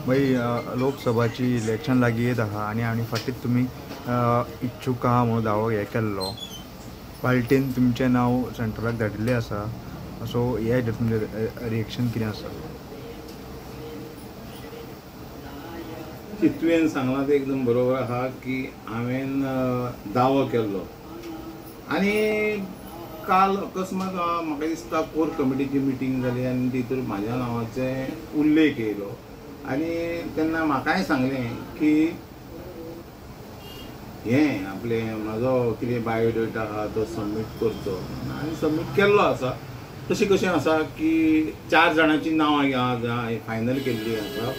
मागीर लोकसभाची इलेक्शन लागीं येत आहा आनी फाटीं तुमी इच्छूक आहा म्हणून दावो हे केल्लो, पार्टीन तुमचें नांव सेंट्रलाक धाडिल्लें आसा, सो हे तुमचें रिएक्शन कितें आसा? तुवें सांगलां तें एकदम बरोबर आहा की हांवें दावो केल्लो आनी काल अकस्मात म्हाका दिसता कोर कमिटीची मिटींग जाली आनी तितूर म्हाज्या नांवाचें उल्लेख येयलो आनी तेन्ना म्हाकाय सांगलें की हें आपलें म्हाजो कितें बायोडेटा आहा तो सबमीट करचो आनी सबमीट केल्लो आसा. तशें कशें आसा की 4 जाणांची नांवां फायनल केल्ली आसा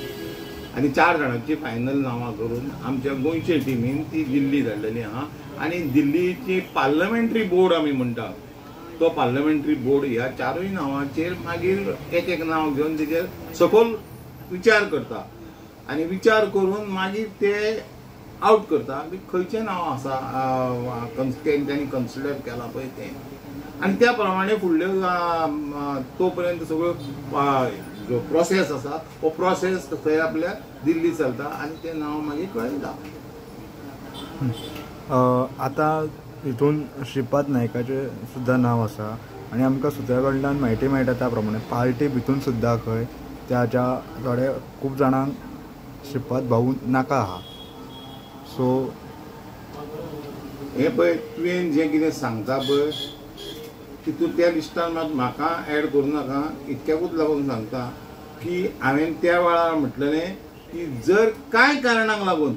आनी 4 जाणांची फायनल नांवां करून आमच्या गोंयचे टिमीन ती दिल्ली धाडलेली आहा आनी दिल्लीची पार्लमेंटरी बोर्ड आमी म्हणटा तो पार्लमेंटरी बोर्ड ह्या 4य नांवांचेर मागीर एक नांव घेवन तेजेर सखोल विचार करता आनी विचार करून मागीर ते आउट करता की खंयचें नांव आसा तेंच्यांनी कन्सिडर केला पळय तें आनी त्या प्रमाणे फुडल्यो तो पर्यंत सगळ्यो जो प्रोसेस आसा हो प्रोसेस थंय आपल्या दिल्ली चलता आनी तें नांव मागीर कळयता. आतां हितून श्रीपाद नायकाचें सुद्दां नांव आसा आनी आमकां सुत्रा कडल्यान म्हायती मेळटा त्या प्रमाणे पार्टी भितून सुद्दां खंय त्याच्या थोडे खूब जाणांक श्रीपाद भाऊ नाका आहा. सो हें पळय तुवें जें कितें सांगता पळय तितून त्या लिस्टान मात म्हाका ऍड करूं नाका इतक्याकूच लागून सांगता की हांवें त्या वेळार म्हटलेलें की जर कांय कारणाक लागून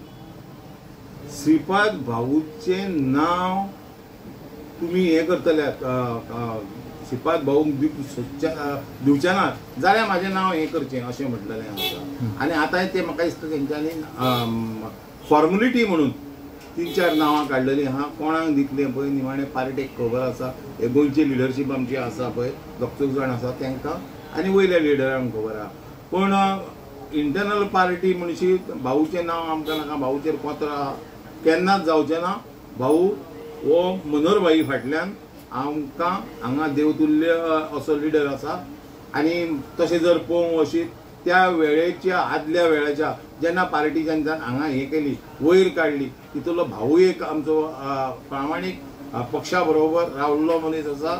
श्रीपाद भाऊचें नांव तुमी हें करतले श्रीपाद भाऊक दिवचे नात जाल्यार म्हाजें नांव हें करचें अशें म्हटलेलें आसा. आनी आतां तें म्हाका दिसता तेंच्यांनी फॉर्मुलिटी म्हणून 3-4 नांवां काडलेलीं आहा. कोणाक दितलें पळय निमाणें पार्टेक खबर आसा, हे गोंयची लिडरशीप आमची आसा पळय 2 जाण आसा तेंकां आनी वयल्या लिडरांक खबर आहा. पूण इंटरनल पार्टी म्हणशी भाऊचें नांव आमकां नाका, भाऊचेर पत्र आहा, केन्नाच जावचें ना. भाऊ हो मनोहर भाई फाटल्यान आमकां हांगा देवतुल्य असो लिडर आसा आनी तशें जर पळोवंक अशी त्या वेळेच्या आदल्या वेळेच्या जेन्ना पार्टीच्यान हांगा हें केली वयर काडली तितूंतलो भाऊय एक आमचो प्रामाणीक पक्षा बरोबर रावल्लो मनीस आसा.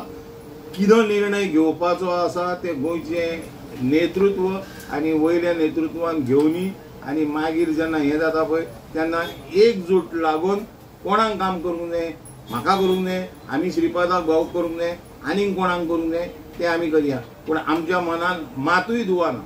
कितें निर्णय घेवपाचो आसा ते गोंयचें नेतृत्व आनी वयल्या नेतृत्वान घेवनी आनी मागीर जेन्ना हें जाता पळय तेन्ना एकजूट लागून कोणाक काम करूंक जाय, म्हाका करूंक जाय, आमी श्रीपादाक भाऊ करूंक जाय, आनीक कोणाक करूंक जाय तें आमी करया. पूण आमच्या मनान मातूय दुवाना.